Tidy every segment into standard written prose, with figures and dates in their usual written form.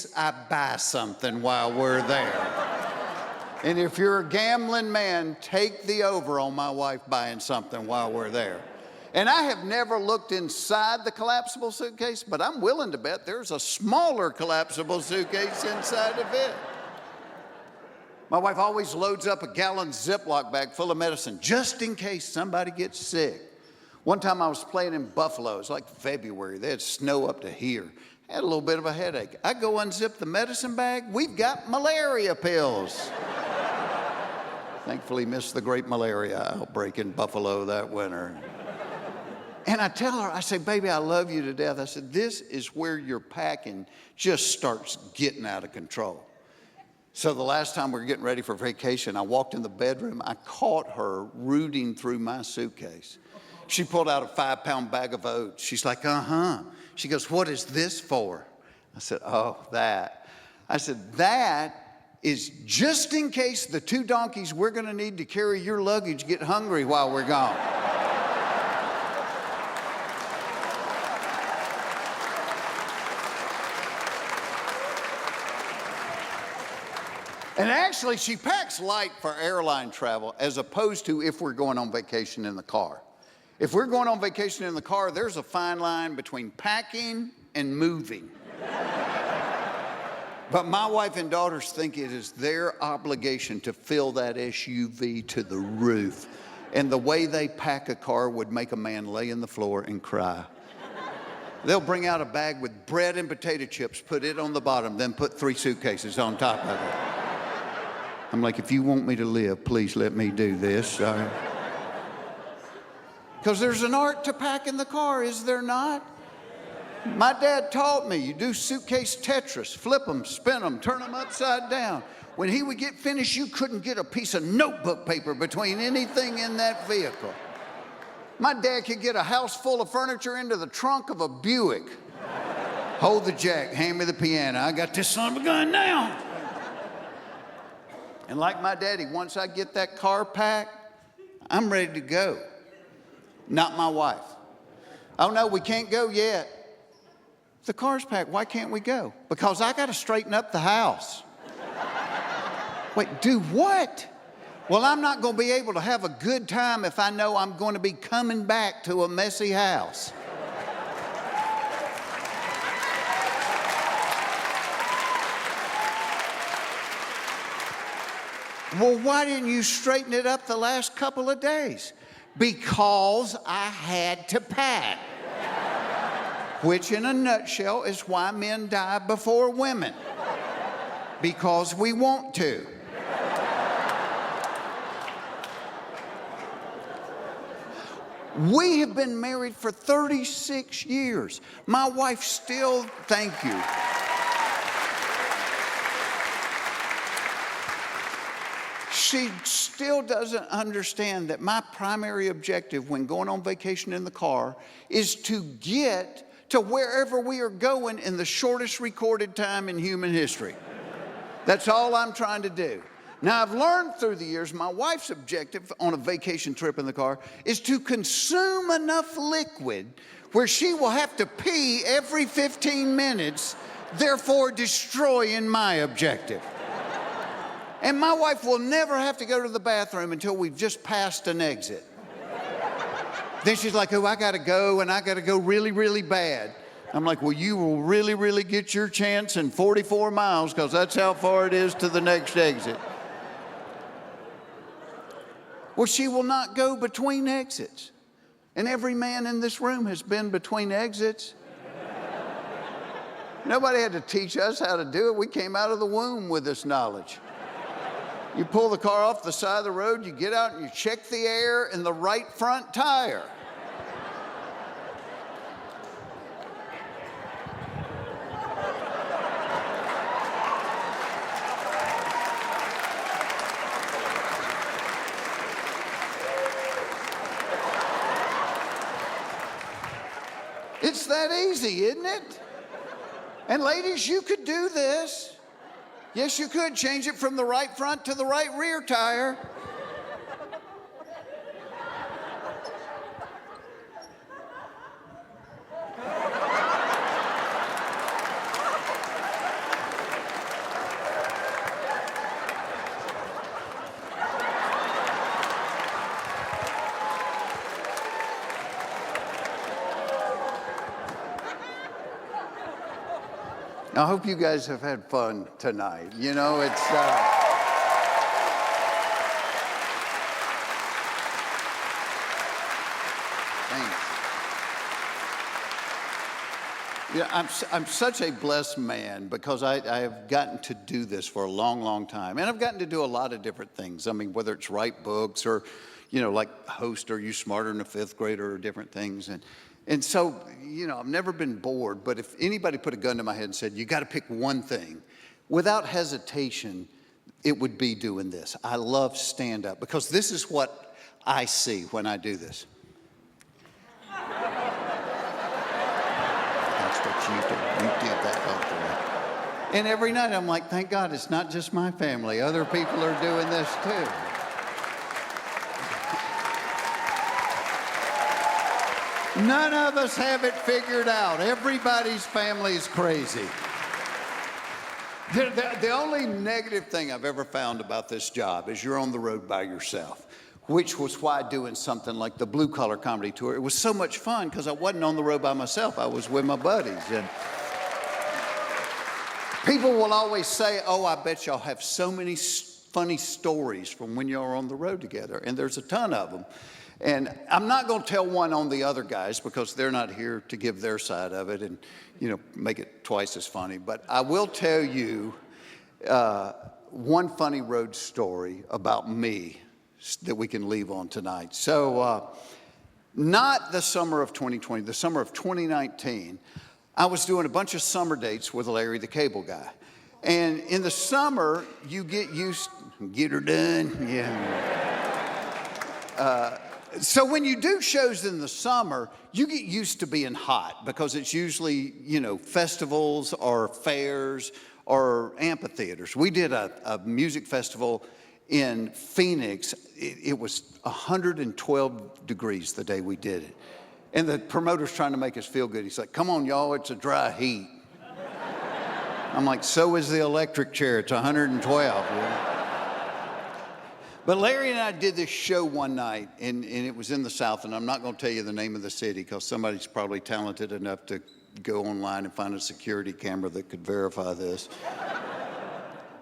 case I buy something while we're there. And if you're a gambling man, take the over on my wife buying something while we're there. And I have never looked inside the collapsible suitcase, but I'm willing to bet there's a smaller collapsible suitcase inside of it. My wife always loads up a gallon Ziploc bag full of medicine just in case somebody gets sick. One time I was playing in Buffalo. It was like February. They had snow up to here. I had a little bit of a headache. I go unzip the medicine bag. We've got malaria pills. Thankfully missed the great malaria outbreak in Buffalo that winter. And I tell her, I say, baby, I love you to death. I said, this is where your packing just starts getting out of control. So the last time we were getting ready for vacation, I walked in the bedroom. I caught her rooting through my suitcase. She pulled out a 5-pound bag of oats. She's like, uh-huh. She goes, what is this for? I said, oh, that. I said, that is just in case the 2 donkeys we're going to need to carry your luggage get hungry while we're gone. And actually, she packs light for airline travel as opposed to if we're going on vacation in the car. If we're going on vacation in the car, there's a fine line between packing and moving. But my wife and daughters think it is their obligation to fill that SUV to the roof. And the way they pack a car would make a man lay on the floor and cry. They'll bring out a bag with bread and potato chips, put it on the bottom, then put 3 suitcases on top of it. I'm like, if you want me to live, please let me do this. Because there's an art to packing the car, is there not? My dad taught me, you do suitcase Tetris, flip them, spin them, turn them upside down. When he would get finished, you couldn't get a piece of notebook paper between anything in that vehicle. My dad could get a house full of furniture into the trunk of a Buick. Hold the jack, hand me the piano. I got this son of a gun now. And like my daddy, once I get that car packed, I'm ready to go. Not my wife. Oh no, we can't go yet. The car's packed, why can't we go? Because I got to straighten up the house. Wait, do what? Well, I'm not going to be able to have a good time if I know I'm going to be coming back to a messy house. Well, why didn't you straighten it up the last couple of days? Because I had to pack. Which in a nutshell is why men die before women. Because we want to. We have been married for 36 years. My wife still, thank you. She still doesn't understand that my primary objective when going on vacation in the car is to get to wherever we are going in the shortest recorded time in human history. That's all I'm trying to do. Now, I've learned through the years, my wife's objective on a vacation trip in the car is to consume enough liquid where she will have to pee every 15 minutes, therefore destroying my objective. And my wife will never have to go to the bathroom until we've just passed an exit. Then she's like, oh, I got to go, and I got to go really, really bad. I'm like, well, you will really, really get your chance in 44 miles because that's how far it is to the next exit. Well, she will not go between exits. And every man in this room has been between exits. Nobody had to teach us how to do it. We came out of the womb with this knowledge. You pull the car off the side of the road, you get out and you check the air in the right front tire. It's that easy, isn't it? And ladies, you could do this. Yes, you could change it from the right front to the right rear tire. I hope you guys have had fun tonight. You know, it's... Thanks. Yeah, I'm such a blessed man because I have gotten to do this for a long, long time. And I've gotten to do a lot of different things. I mean, whether it's write books or, you know, like host Are You Smarter Than a Fifth Grader or different things. And so, you know, I've never been bored. But if anybody put a gun to my head and said, you got to pick one thing, without hesitation, it would be doing this. I love stand-up because this is what I see when I do this. You did that out there. And every night I'm like, thank God it's not just my family. Other people are doing this too. None of us have it figured out. Everybody's family is crazy. The only negative thing I've ever found about this job is you're on the road by yourself, which was why doing something like the Blue Collar Comedy Tour, it was so much fun because I wasn't on the road by myself. I was with my buddies. And people will always say, oh, I bet y'all have so many funny stories from when y'all are on the road together. And there's a ton of them. And I'm not going to tell one on the other guys because they're not here to give their side of it and, you know, make it twice as funny. But I will tell you one funny road story about me that we can leave on tonight. So not the summer of 2020, the summer of 2019, I was doing a bunch of summer dates with Larry the Cable Guy. And in the summer, you get used, get her done, yeah. So when you do shows in the summer, you get used to being hot because it's usually, you know, festivals or fairs or amphitheaters. We did a music festival in Phoenix. It was 112 degrees the day we did it. And the promoter's trying to make us feel good. He's like, come on, y'all, it's a dry heat. I'm like, so is the electric chair. It's 112. Yeah. But Larry and I did this show one night, and it was in the South, and I'm not going to tell you the name of the city because somebody's probably talented enough to go online and find a security camera that could verify this.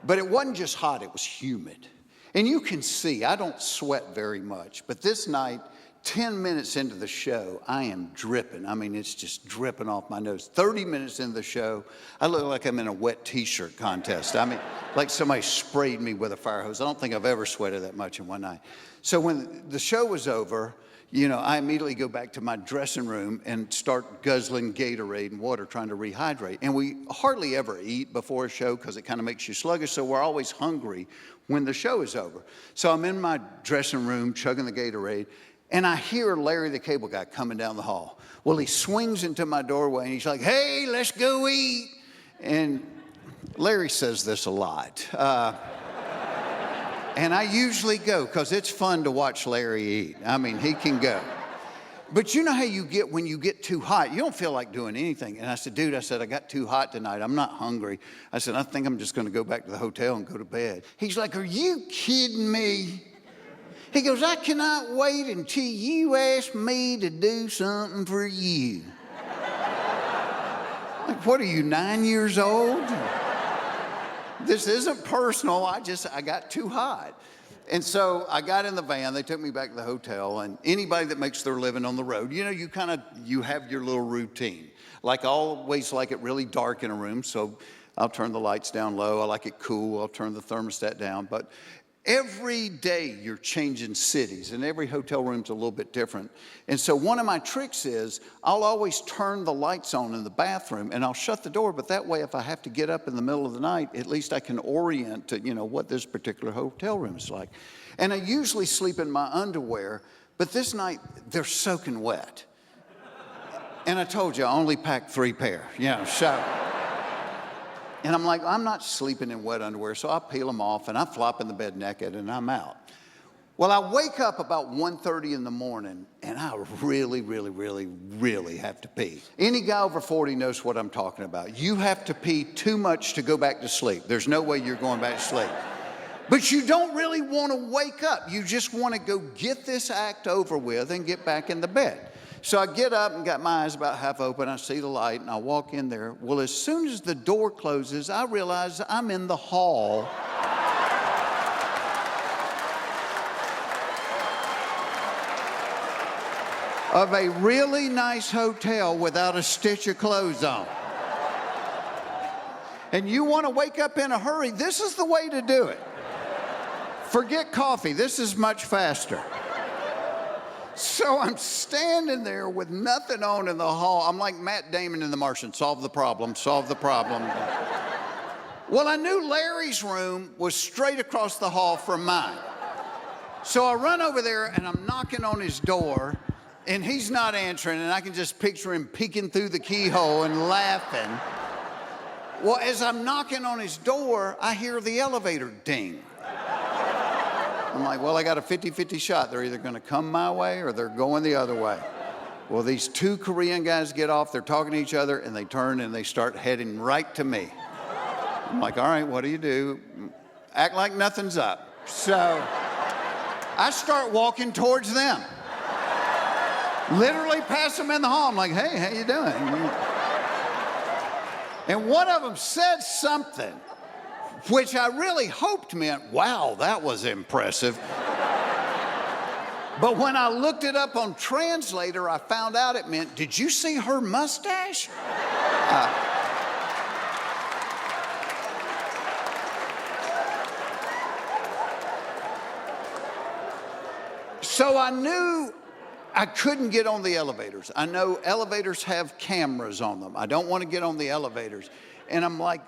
But it wasn't just hot, it was humid. And you can see, I don't sweat very much, but this night, 10 minutes into the show, I am dripping. I mean, it's just dripping off my nose. 30 minutes into the show, I look like I'm in a wet t-shirt contest. I mean, like somebody sprayed me with a fire hose. I don't think I've ever sweated that much in one night. So when the show was over, you know, I immediately go back to my dressing room and start guzzling Gatorade and water, trying to rehydrate. And we hardly ever eat before a show because it kind of makes you sluggish, so we're always hungry when the show is over. So I'm in my dressing room chugging the Gatorade, and I hear Larry the Cable Guy coming down the hall. Well, he swings into my doorway, and he's like, hey, let's go eat. And Larry says this a lot. And I usually go because it's fun to watch Larry eat. I mean, he can go. But you know how you get when you get too hot? You don't feel like doing anything. And I said, dude, I got too hot tonight. I'm not hungry. I said, I think I'm just going to go back to the hotel and go to bed. He's like, are you kidding me? He goes, I cannot wait until you ask me to do something for you. Like, what are you, 9 years old? This isn't personal. I got too hot. And so I got in the van. They took me back to the hotel. And anybody that makes their living on the road, you know, you have your little routine. Like, I always like it really dark in a room, so I'll turn the lights down low. I like it cool. I'll turn the thermostat down. But every day you're changing cities, and every hotel room's a little bit different. And so one of my tricks is I'll always turn the lights on in the bathroom, and I'll shut the door. But that way, if I have to get up in the middle of the night, at least I can orient to, you know, what this particular hotel room is like. And I usually sleep in my underwear, but this night they're soaking wet. And I told you I only packed 3 pair, you know, so. And I'm like, I'm not sleeping in wet underwear, so I peel them off, and I flop in the bed naked, and I'm out. Well, I wake up about 1:30 in the morning, and I really, really, really, really have to pee. Any guy over 40 knows what I'm talking about. You have to pee too much to go back to sleep. There's no way you're going back to sleep. But you don't really want to wake up. You just want to go get this act over with and get back in the bed. So I get up and got my eyes about half open. I see the light and I walk in there. Well, as soon as the door closes, I realize I'm in the hall. Of a really nice hotel without a stitch of clothes on. And you want to wake up in a hurry, this is the way to do it. Forget coffee, this is much faster. So I'm standing there with nothing on in the hall. I'm like Matt Damon in The Martian, solve the problem, solve the problem. Well, I knew Larry's room was straight across the hall from mine. So I run over there and I'm knocking on his door and he's not answering, and I can just picture him peeking through the keyhole and laughing. Well, as I'm knocking on his door, I hear the elevator ding. I'm like, well, I got a 50-50 shot. They're either gonna come my way or they're going the other way. Well, these two Korean guys get off, they're talking to each other, and they turn and they start heading right to me. I'm like, all right, what do? Act like nothing's up. So I start walking towards them. Literally pass them in the hall. I'm like, hey, how you doing? And one of them said something, which I really hoped meant, wow, that was impressive. But when I looked it up on Translator, I found out it meant, did you see her mustache? So I knew I couldn't get on the elevators. I know elevators have cameras on them. I don't want to get on the elevators. And I'm like,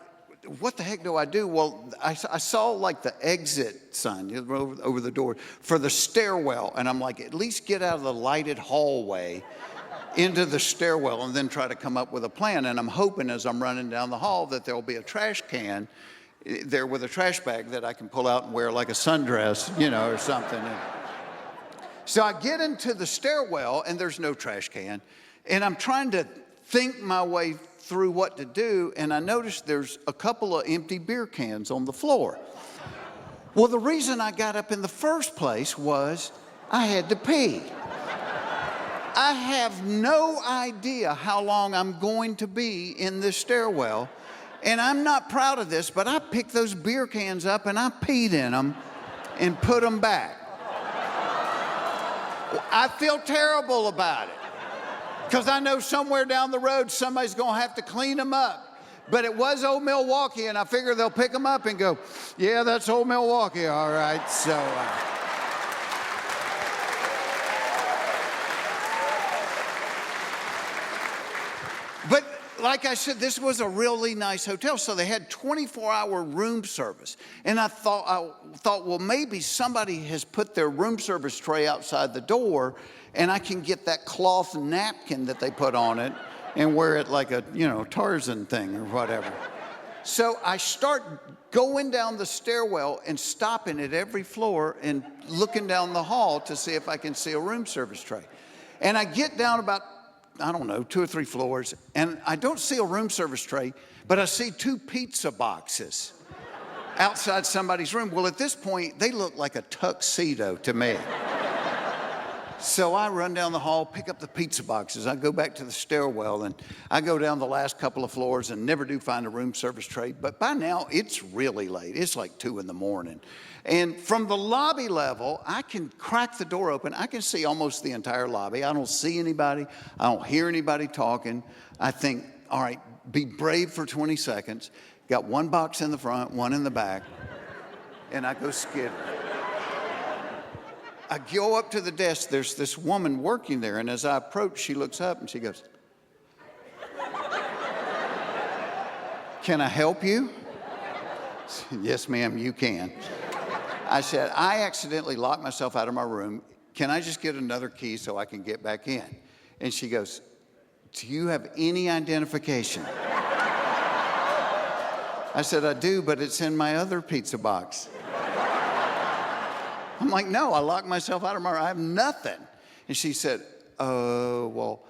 what the heck do I do? Well, I saw like the exit sign over the door for the stairwell. And I'm like, at least get out of the lighted hallway into the stairwell and then try to come up with a plan. And I'm hoping as I'm running down the hall that there'll be a trash can there with a trash bag that I can pull out and wear like a sundress, or something. So I get into the stairwell and there's no trash can. And I'm trying to think my way through what to do. And I noticed there's a couple of empty beer cans on the floor. Well, the reason I got up in the first place was I had to pee. I have no idea how long I'm going to be in this stairwell. And I'm not proud of this, but I picked those beer cans up and I peed in them and put them back. I feel terrible about it because I know somewhere down the road somebody's going to have to clean them up. But it was old Milwaukee, and I figure they'll pick them up and go, yeah, that's old Milwaukee, all right. So, but like I said, this was a really nice hotel, so they had 24-hour room service. And I thought, well, maybe somebody has put their room service tray outside the door, and I can get that cloth napkin that they put on it and wear it like a, Tarzan thing or whatever. So I start going down the stairwell and stopping at every floor and looking down the hall to see if I can see a room service tray. And I get down about 2 or 3 floors, and I don't see a room service tray, but I see 2 pizza boxes outside somebody's room. Well, at this point, they look like a tuxedo to me. So I run down the hall, pick up the pizza boxes. I go back to the stairwell, and I go down the last couple of floors and never do find a room service tray. But by now, it's really late. It's like 2 in the morning. And from the lobby level, I can crack the door open. I can see almost the entire lobby. I don't see anybody. I don't hear anybody talking. I think, all right, be brave for 20 seconds. Got 1 box in the front, 1 in the back, and I go skidding. I go up to the desk. There's this woman working there, and as I approach, she looks up and she goes, "Can I help you?" "Yes, ma'am, you can." I said, "I accidentally locked myself out of my room. Can I just get another key so I can get back in?" And she goes, "Do you have any identification?" I said, "I do, but it's in my other pizza box." I'm like, "No, I locked myself out of my room. I have nothing." And she said, "Oh, well,